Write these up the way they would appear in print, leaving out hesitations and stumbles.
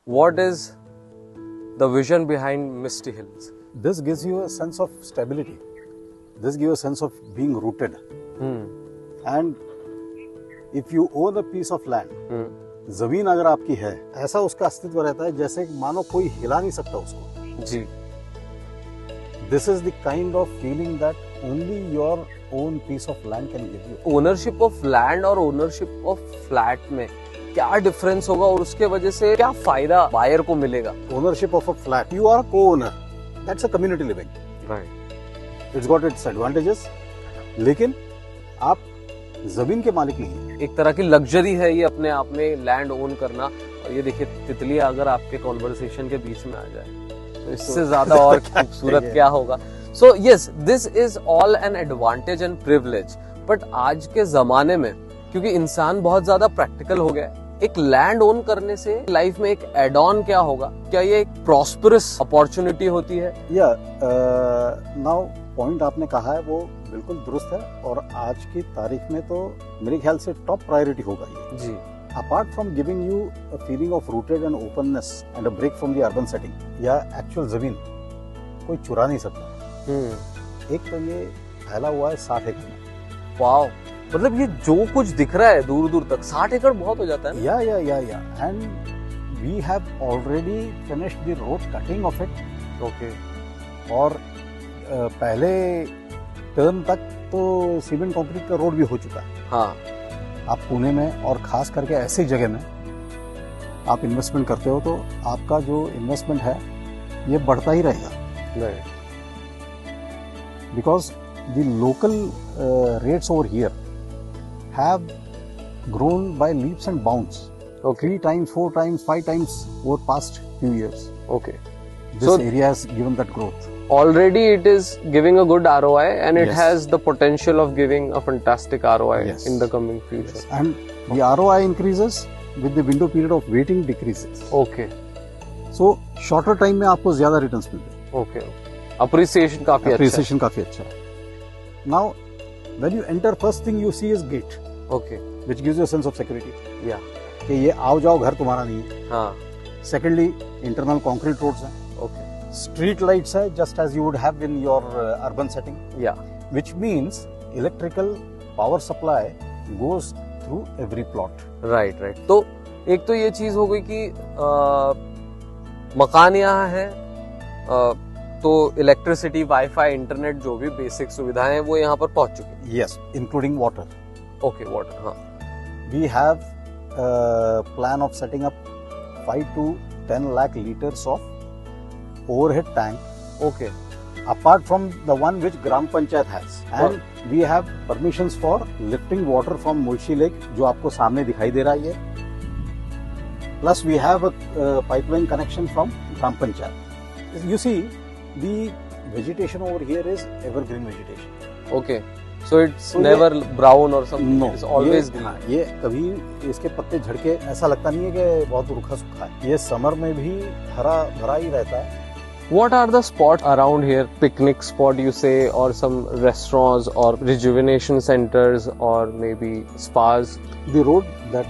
What is the vision behind Misty Hills? This gives you a sense of stability. This gives you a sense of being rooted. And if you own a piece of land, जमीन अगर आपकी है, ऐसा उसका अस्तित्व रहता है जैसे मानो कोई हिला नहीं सकता उसको. जी. This is the kind of feeling that only your own piece of land can give you. Ownership of land और ownership of flat में क्या डिफरेंस होगा और उसके वजह से क्या फायदा बायर को मिलेगा? Ownership of a flat, you are a co-owner. That's a community living. Right. It's got its advantages. लेकिन आप जमीन के मालिक नहीं है. एक तरह की लग्जरी है ये अपने आप में लैंड ओन करना. और ये देखिए तितली अगर आपके कॉन्वर्सेशन के बीच में आ जाए तो इससे ज्यादा और खूबसूरत क्या होगा. So yes, this is all an advantage and privilege. But आज के जमाने में क्योंकि इंसान बहुत ज्यादा प्रैक्टिकल हो गया है, एक लैंड ओन करने से लाइफ में एक एड ऑन क्या होगा? क्या ये एक प्रॉस्परस अपॉर्चुनिटी होती है? या नाउ पॉइंट आपने कहा है वो बिल्कुल दुरुस्त है और आज की तारीख में तो मेरे ख्याल से टॉप प्रायोरिटी होगा ये जी. Apart from giving you a feeling of rooted and openness and a break from the urban setting, या एक्चुअल जमीन कोई चुरा नहीं सकता. एक तो ये फैला हुआ है 60 एकड़ में. वाओ, मतलब ये जो कुछ दिख रहा है दूर दूर तक 60 एकड़ बहुत हो जाता है. या and we have already finished the road cutting of it. Okay. और पहले टर्न तक तो सीमेंट कंक्रीट का रोड भी हो चुका है. हाँ. आप पुणे में और खास करके ऐसी जगह में आप इन्वेस्टमेंट करते हो तो आपका जो इन्वेस्टमेंट है ये बढ़ता ही रहेगा. Right. Because the local rates over here have grown by leaps and bounds. Okay. 3 times, 4 times, 5 times over past few years. Okay. This area has given that growth. Already it is giving a good ROI and it Yes. has the potential of giving a fantastic ROI Yes. in the coming future. Yes. And the ROI increases with the window period of waiting decreases. Okay. So shorter time में आपको ज्यादा returns मिलते हैं. Okay. Appreciation काफी अच्छा है. Appreciation काफी अच्छा है. Now when you enter, first thing you see is gate. Okay. Which gives you a sense of security. Yeah. कि ये आओ जाओ घर तुम्हारा नहीं है. हाँ. Secondly, internal concrete roads हैं. Okay. Street lights है just as you would have in your urban setting. Yeah. Which means electrical power supply goes through every plot. Right. Right. तो एक तो ये चीज हो गई कि मकान यहाँ है तो इलेक्ट्रिसिटी, वाईफाई, इंटरनेट जो भी बेसिक सुविधाएं हैं वो यहाँ पर पहुंच चुकी हैं. Yes, including water. Okay, water. हाँ. We have a plan of setting up 5 to 10 lakh liters of overhead tank. Okay. Apart from the one which Gram Panchayat has. And we have permissions for lifting water from Mulshi Lake, जो आपको सामने दिखाई दे रहा है ये. Plus we have a pipeline connection from Gram Panchayat. You see, the vegetation over here is evergreen vegetation. Okay. So it's never brown or something. No, it's always green. ये कभी इसके पत्ते झड़के ऐसा लगता नहीं है कि बहुत रूखा सूखा है. ये समर में भी हरा भरा ही रहता है. What are the spots around here? Picnic spot you say, or some restaurants or rejuvenation centers or maybe spas? The road that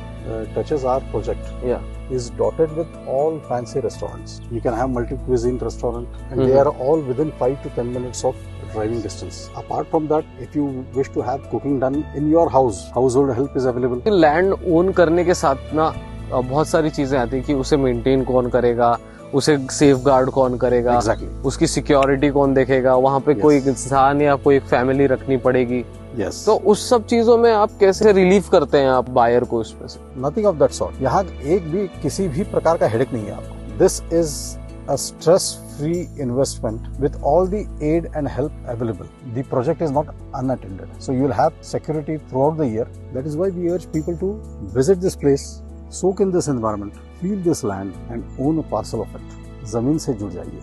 touches our project Yeah. is dotted with all fancy restaurants. You can have multi-cuisine restaurant and they are all within 5 to 10 minutes of driving distance. Apart from that, if you wish to have cooking done in your house, household help is available. Land own करने के साथ ना बहुत सारी चीजें आती हैं कि उसे मेंटेन कौन करेगा, उसे सेफ गार्ड कौन करेगा, Exactly. उसकी सिक्योरिटी कौन देखेगा, वहाँ पे कोई इंसान या कोई एक फैमिली रखनी पड़ेगी. Yes. तो उस सब चीजों में आप कैसे रिलीफ करते हैं आप बायर को उसमें से? Nothing of that sort. यहाँ एक भी किसी भी प्रकार का हेडेक नहीं है आपको. This is a stress-free investment with all the aid and help available. The project is not unattended. So you will have security throughout the year. That is why we urge people to visit this place, soak in this environment, feel this land and own a parcel of it. जमीन से जुड़ जाइए.